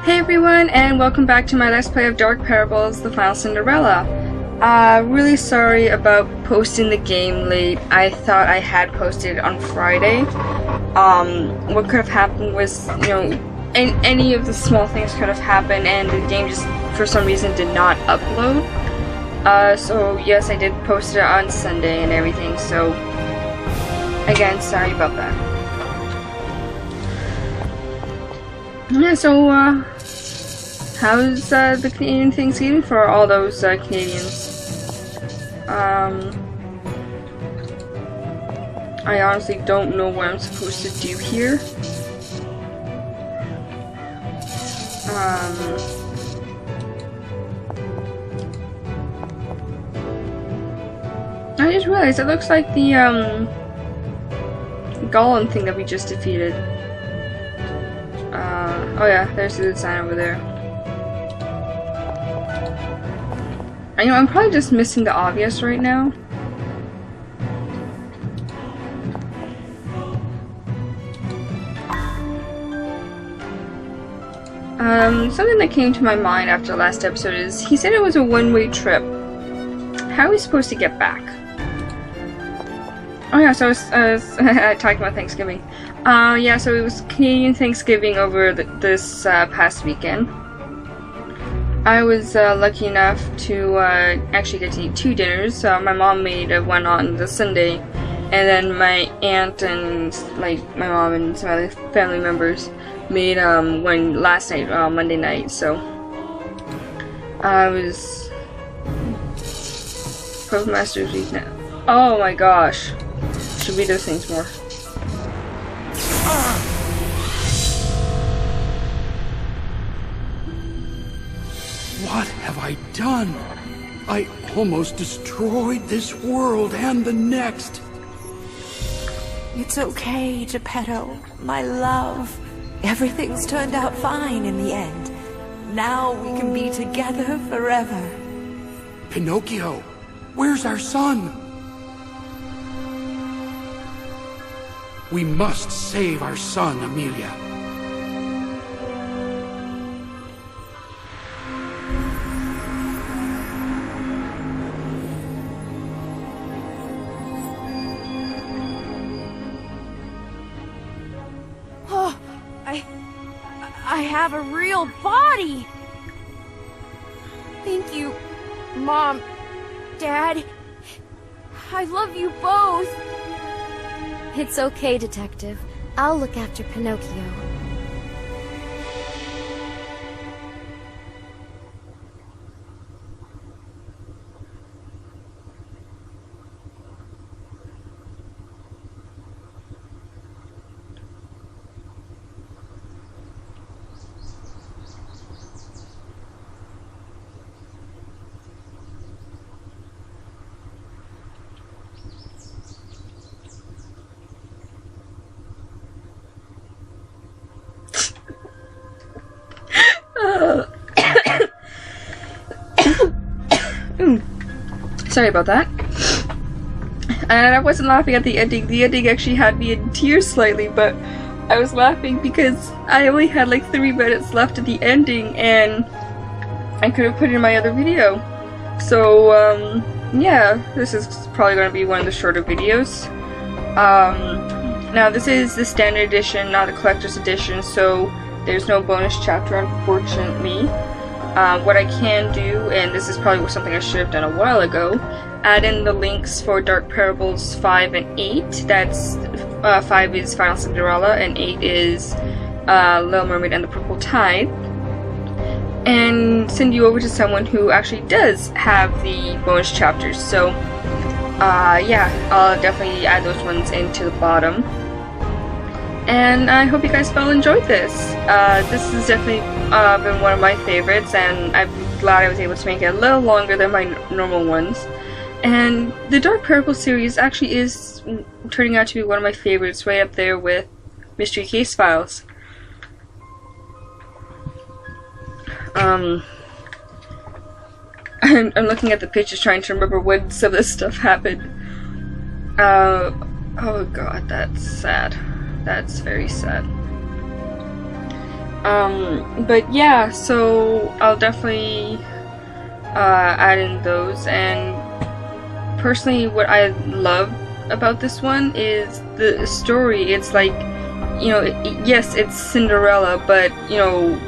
Hey everyone, and welcome back to my Let's Play of Dark Parables, the final Cinderella. Really sorry about posting the game late. I thought I had posted it on Friday. What could have happened was, any of the small things could have happened and the game just, for some reason, did not upload. So yes, I did post it on Sunday and everything, so again, sorry about that. Yeah, so, how's the Canadian Thanksgiving for all those Canadians? I honestly don't know what I'm supposed to do here. I just realized it looks like the golem thing that we just defeated. Oh yeah, there's the sign over there. I'm probably just missing the obvious right now. Something that came to my mind after the last episode is, he said it was a one-way trip. How are we supposed to get back? Oh yeah, so I was talking about Thanksgiving. Yeah, so it was Canadian Thanksgiving over this past weekend. I was lucky enough to actually get to eat 2 dinners. My mom made one on the Sunday, and then my aunt and my mom and some other family members made one last night, Monday night. So I was Postmaster's Week now. Oh my gosh, should read those things more. What have I done? I almost destroyed this world and the next. It's okay, Geppetto, my love. Everything's turned out fine in the end. Now we can be together forever. Pinocchio, where's our son? We must save our son, Amelia. I have a real body! Thank you, Mom, Dad. I love you both. It's okay, Detective. I'll look after Pinocchio. Sorry about that. And I wasn't laughing at the ending. The ending actually had me in tears slightly, but I was laughing because I only had like 3 minutes left at the ending and I could have put it in my other video. So, yeah, this is probably going to be one of the shorter videos. Now this is the standard edition, not the collector's edition, so there's no bonus chapter, unfortunately. What I can do, and this is probably something I should have done a while ago, add in the links for Dark Parables 5 and 8. That's 5 is Final Cinderella and 8 is Little Mermaid and the Purple Tide, and send you over to someone who actually does have the bonus chapters. So yeah, I'll definitely add those ones into the bottom. And I hope you guys all enjoyed this. This has definitely been one of my favorites, and I'm glad I was able to make it a little longer than my normal ones. And the Dark Parables series actually is turning out to be one of my favorites, right up there with Mystery Case Files. I'm looking at the pictures trying to remember when some of this stuff happened. Oh god, that's sad. That's very sad. But yeah, so I'll definitely add in those. And personally, what I love about this one is the story. It's like, you know, yes, it's Cinderella, but you know,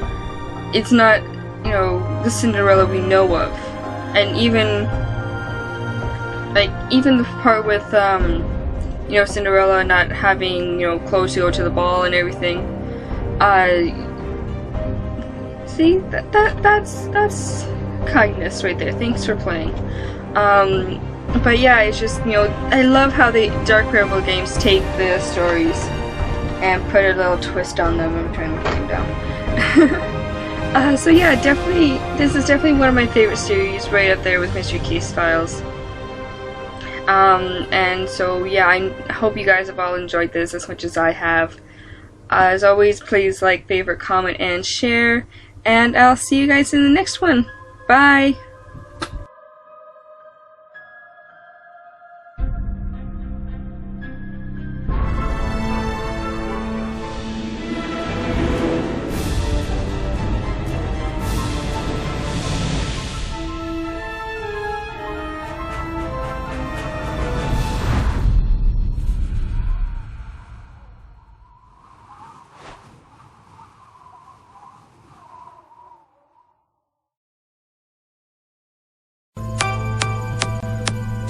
it's not, you know, the Cinderella we know of. And even the part with you know, Cinderella not having, you know, clothes to go to the ball and everything. See, that's kindness right there. Thanks for playing. But yeah, it's just, you know, I love how the Dark Rebel games take the stories and put a little twist on them. I'm trying to put them down. So yeah, definitely, this is definitely one of my favorite series, right up there with Mystery Case Files. And so yeah, I hope you guys have all enjoyed this as much as I have. As always, please like, favorite, comment, and share. And I'll see you guys in the next one. Bye!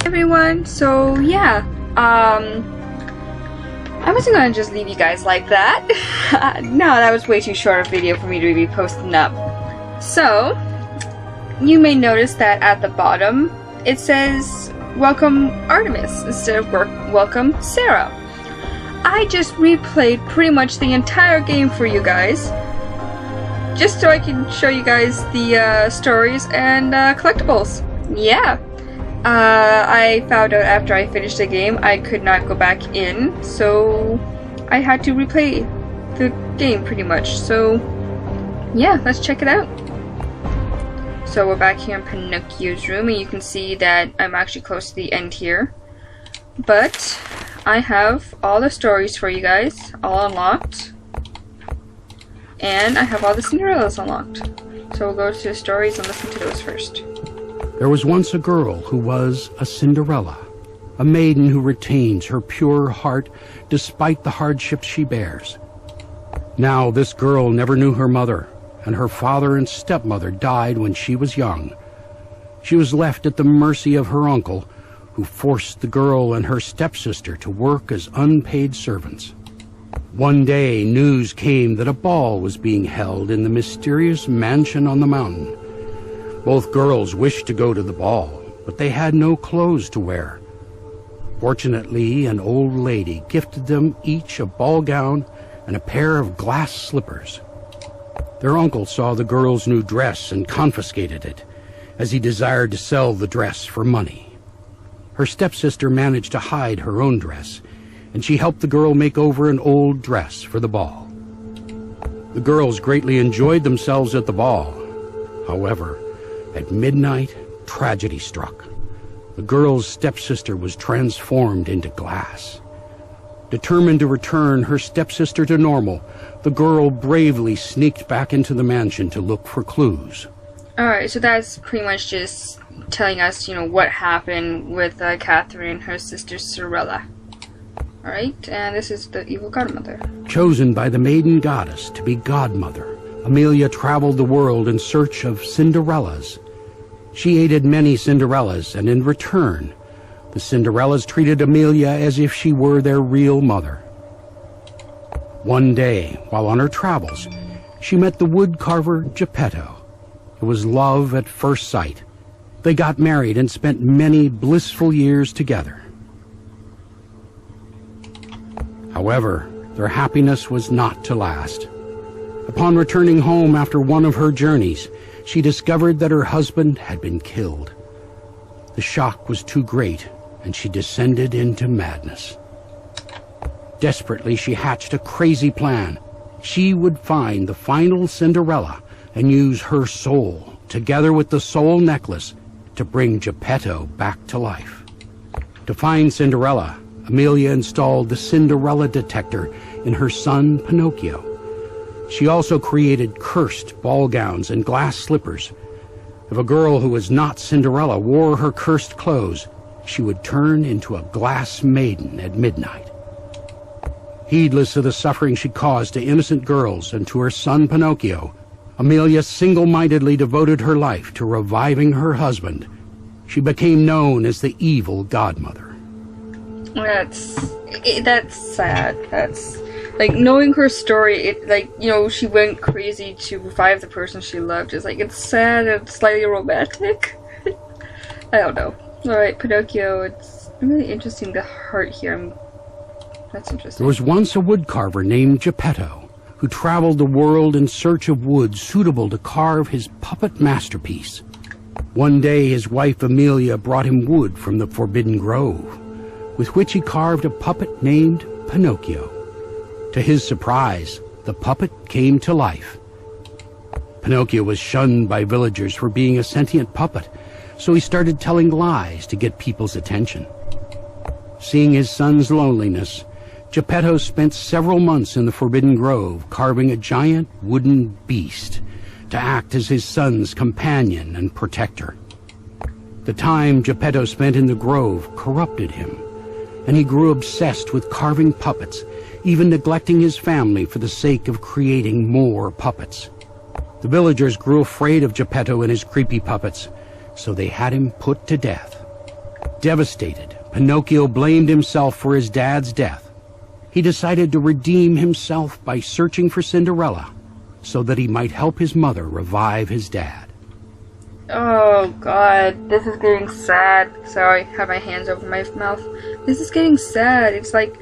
Everyone, so yeah, I wasn't gonna just leave you guys like that. No, that was way too short a video for me to be posting up. So, you may notice that at the bottom, it says, welcome Artemis, instead of welcome Sarah. I just replayed pretty much the entire game for you guys, just so I can show you guys the stories and collectibles. Yeah. I found out after I finished the game I could not go back in, so I had to replay the game pretty much. So yeah, let's check it out. So we're back here in Pinocchio's room, and you can see that I'm actually close to the end here. But I have all the stories for you guys, all unlocked. And I have all the Cinderellas unlocked. So we'll go to the stories and listen to those first. There was once a girl who was a Cinderella, a maiden who retains her pure heart despite the hardships she bears. Now this girl never knew her mother, and her father and stepmother died when she was young. She was left at the mercy of her uncle, who forced the girl and her stepsister to work as unpaid servants. One day news came that a ball was being held in the mysterious mansion on the mountain. Both girls wished to go to the ball, but they had no clothes to wear. Fortunately, an old lady gifted them each a ball gown and a pair of glass slippers. Their uncle saw the girl's new dress and confiscated it, as he desired to sell the dress for money. Her stepsister managed to hide her own dress, and she helped the girl make over an old dress for the ball. The girls greatly enjoyed themselves at the ball. However, at midnight, tragedy struck. The girl's stepsister was transformed into glass. Determined to return her stepsister to normal, the girl bravely sneaked back into the mansion to look for clues. Alright, so that's pretty much just telling us, you know, what happened with Catherine and her sister Cinderella. Alright, and this is the evil godmother. Chosen by the maiden goddess to be godmother, Amelia traveled the world in search of Cinderellas. She aided many Cinderellas, and in return, the Cinderellas treated Amelia as if she were their real mother. One day, while on her travels, she met the woodcarver Geppetto. It was love at first sight. They got married and spent many blissful years together. However, their happiness was not to last. Upon returning home after one of her journeys, she discovered that her husband had been killed. The shock was too great, and she descended into madness. Desperately, she hatched a crazy plan. She would find the final Cinderella and use her soul, together with the soul necklace, to bring Geppetto back to life. To find Cinderella, Amelia installed the Cinderella detector in her son Pinocchio. She also created cursed ball gowns and glass slippers. If a girl who was not Cinderella wore her cursed clothes, she would turn into a glass maiden at midnight. Heedless of the suffering she caused to innocent girls and to her son Pinocchio, Amelia single-mindedly devoted her life to reviving her husband. She became known as the evil godmother. That's sad. That's like knowing her story. It like she went crazy to revive the person she loved. It's sad and slightly romantic. I don't know. All right, Pinocchio. It's really interesting. The heart here. That's interesting. There was once a woodcarver named Geppetto who traveled the world in search of wood suitable to carve his puppet masterpiece. One day his wife Amelia brought him wood from the Forbidden Grove, with which he carved a puppet named Pinocchio. To his surprise, the puppet came to life. Pinocchio was shunned by villagers for being a sentient puppet, so he started telling lies to get people's attention. Seeing his son's loneliness, Geppetto spent several months in the Forbidden Grove carving a giant wooden beast to act as his son's companion and protector. The time Geppetto spent in the grove corrupted him, and he grew obsessed with carving puppets, even neglecting his family for the sake of creating more puppets. The villagers grew afraid of Geppetto and his creepy puppets, so they had him put to death. Devastated, Pinocchio blamed himself for his dad's death. He decided to redeem himself by searching for Cinderella so that he might help his mother revive his dad. Oh god, this is getting sad. Sorry, I have my hands over my mouth. This is getting sad. It's like,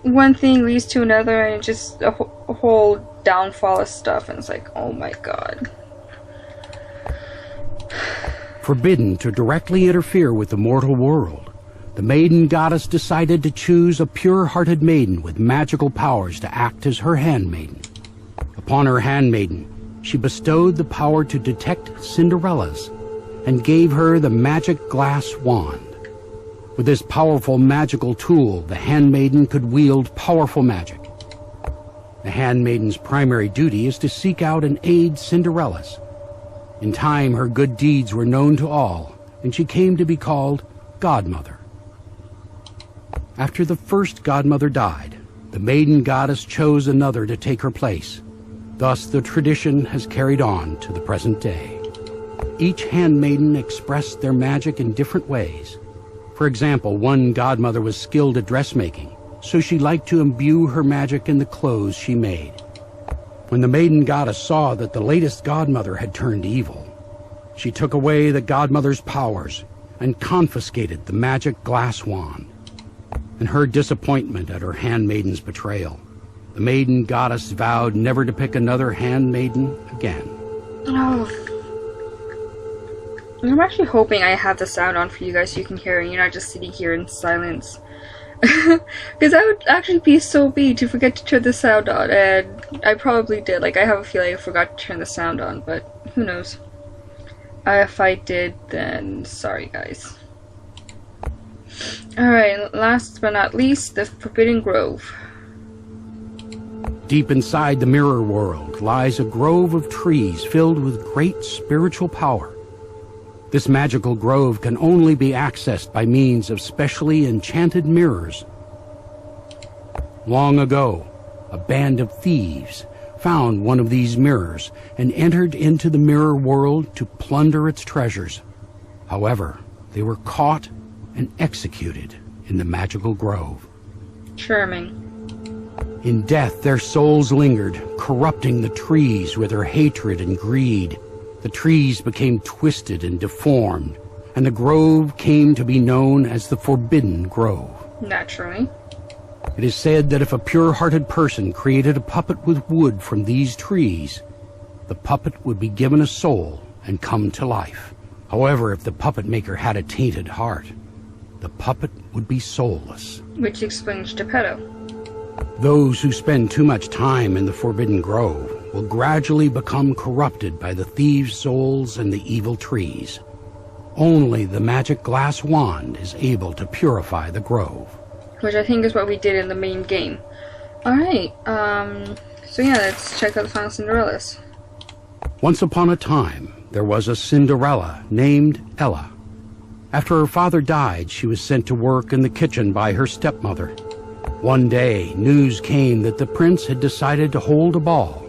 one thing leads to another and it's just a whole downfall of stuff, and it's like, oh my god. Forbidden to directly interfere with the mortal world, the maiden goddess decided to choose a pure-hearted maiden with magical powers to act as her handmaiden. Upon her handmaiden, she bestowed the power to detect Cinderella's and gave her the magic glass wand. With this powerful magical tool, the handmaiden could wield powerful magic. The handmaiden's primary duty is to seek out and aid Cinderella's. In time, her good deeds were known to all, and she came to be called Godmother. After the first godmother died, the maiden goddess chose another to take her place. Thus, the tradition has carried on to the present day. Each handmaiden expressed their magic in different ways. For example, one godmother was skilled at dressmaking, so she liked to imbue her magic in the clothes she made. When the maiden goddess saw that the latest godmother had turned evil, she took away the godmother's powers and confiscated the magic glass wand. In her disappointment at her handmaiden's betrayal, the maiden goddess vowed never to pick another handmaiden again. Oh. I'm actually hoping I have the sound on for you guys so you can hear it. You're not just sitting here in silence. Because I would actually be so mean to forget to turn the sound on, and I probably did. Like, I have a feeling I forgot to turn the sound on, but who knows. If I did, then sorry guys. Alright, last but not least, the Forbidden Grove. Deep inside the mirror world lies a grove of trees filled with great spiritual power. This magical grove can only be accessed by means of specially enchanted mirrors. Long ago, a band of thieves found one of these mirrors and entered into the mirror world to plunder its treasures. However, they were caught and executed in the magical grove. Charming. In death, their souls lingered, corrupting the trees with their hatred and greed. The trees became twisted and deformed, and the grove came to be known as the Forbidden Grove. Naturally. It is said that if a pure-hearted person created a puppet with wood from these trees, the puppet would be given a soul and come to life. However, if the puppet maker had a tainted heart, the puppet would be soulless. Which explains Geppetto. Those who spend too much time in the Forbidden Grove will gradually become corrupted by the thieves' souls and the evil trees. Only the magic glass wand is able to purify the grove. Which I think is what we did in the main game. Alright, so yeah, let's check out the final Cinderellas. Once upon a time, there was a Cinderella named Ella. After her father died, she was sent to work in the kitchen by her stepmother. One day, news came that the prince had decided to hold a ball.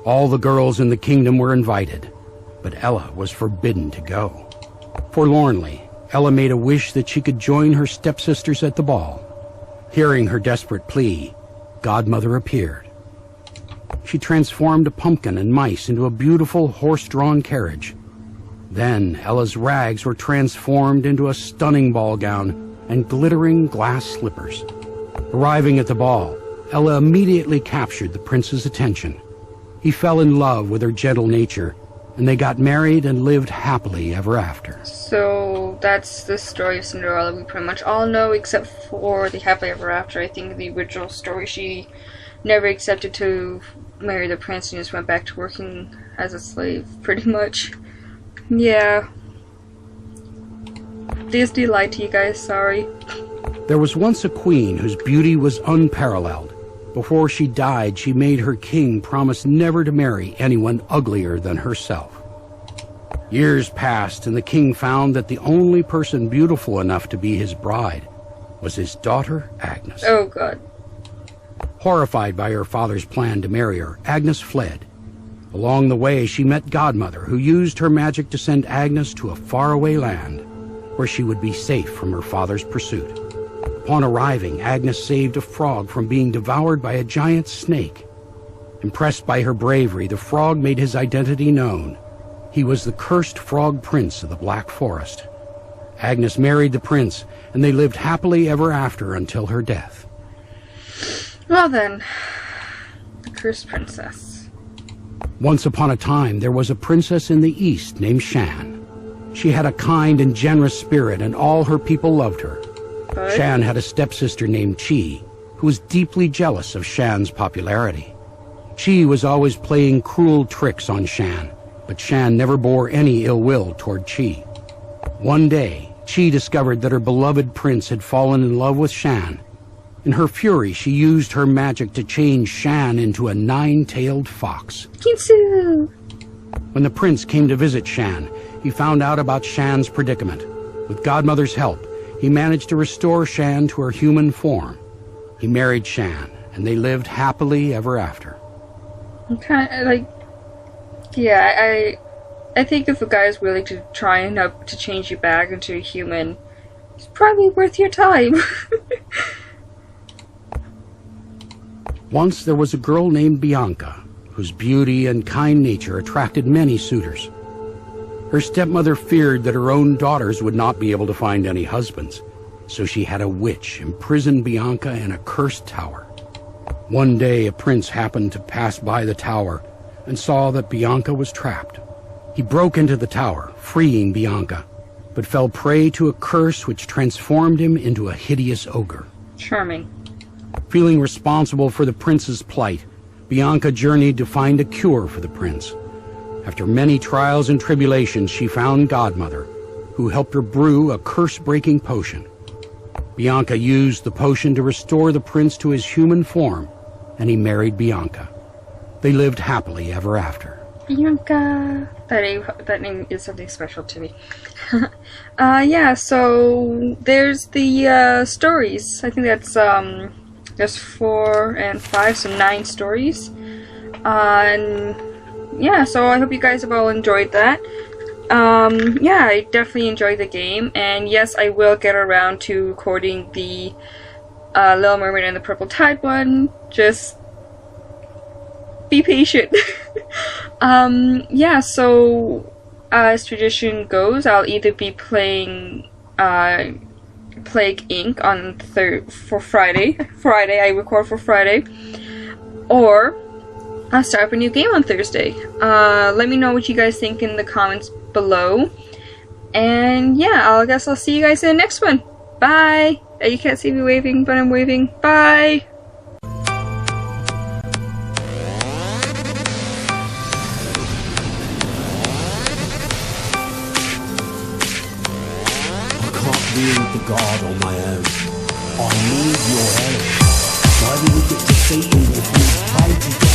All the girls in the kingdom were invited, but Ella was forbidden to go. Forlornly, Ella made a wish that she could join her stepsisters at the ball. Hearing her desperate plea, Godmother appeared. She transformed a pumpkin and mice into a beautiful horse-drawn carriage. Then Ella's rags were transformed into a stunning ball gown and glittering glass slippers. Arriving at the ball, Ella immediately captured the prince's attention. He fell in love with her gentle nature, and they got married and lived happily ever after. So that's the story of Cinderella we pretty much all know, except for the happily ever after. I think the original story, she never accepted to marry the prince and just went back to working as a slave, pretty much. Yeah. Disney lied to you guys, sorry. There was once a queen whose beauty was unparalleled. Before she died, she made her king promise never to marry anyone uglier than herself. Years passed, and the king found that the only person beautiful enough to be his bride was his daughter, Agnes. Oh, God. Horrified by her father's plan to marry her, Agnes fled. Along the way, she met Godmother, who used her magic to send Agnes to a faraway land where she would be safe from her father's pursuit. Upon arriving, Agnes saved a frog from being devoured by a giant snake. Impressed by her bravery, the frog made his identity known. He was the cursed frog prince of the Black Forest. Agnes married the prince, and they lived happily ever after until her death. Well then, the cursed princess. Once upon a time, there was a princess in the east named Shan. She had a kind and generous spirit, and all her people loved her. But Shan had a stepsister named Chi, who was deeply jealous of Shan's popularity. Chi was always playing cruel tricks on Shan, but Shan never bore any ill will toward Chi. One day, Chi discovered that her beloved prince had fallen in love with Shan. In her fury, she used her magic to change Shan into a nine-tailed fox. Kinsu! When the prince came to visit Shan, he found out about Shan's predicament. With Godmother's help, he managed to restore Shan to her human form. He married Shan, and they lived happily ever after. I'm kind of like, yeah, I think if a guy is willing to try enough to change you back into a human, it's probably worth your time. Once there was a girl named Bianca, whose beauty and kind nature attracted many suitors. Her stepmother feared that her own daughters would not be able to find any husbands, so she had a witch imprison Bianca in a cursed tower. One day a prince happened to pass by the tower and saw that Bianca was trapped. He broke into the tower, freeing Bianca, but fell prey to a curse which transformed him into a hideous ogre. Charming. Feeling responsible for the prince's plight, Bianca journeyed to find a cure for the prince. After many trials and tribulations, she found Godmother, who helped her brew a curse-breaking potion. Bianca used the potion to restore the prince to his human form, and he married Bianca. They lived happily ever after. Bianca. That name is something special to me. Yeah, so there's the stories. I think that's there's 4 and 5, so 9 stories. And yeah, so I hope you guys have all enjoyed that. Yeah, I definitely enjoyed the game, and yes, I will get around to recording the Little Mermaid and the Purple Tide one. Just be patient. Yeah, so as tradition goes, I'll either be playing Plague Inc. on for Friday. I record for Friday, or I'll start up a new game on Thursday. Let me know what you guys think in the comments below. And yeah, I guess I'll see you guys in the next one. Bye! You can't see me waving, but I'm waving. Bye! I can't deal with the guard on my own. I need your help. Maybe we get to Satan will be fighting.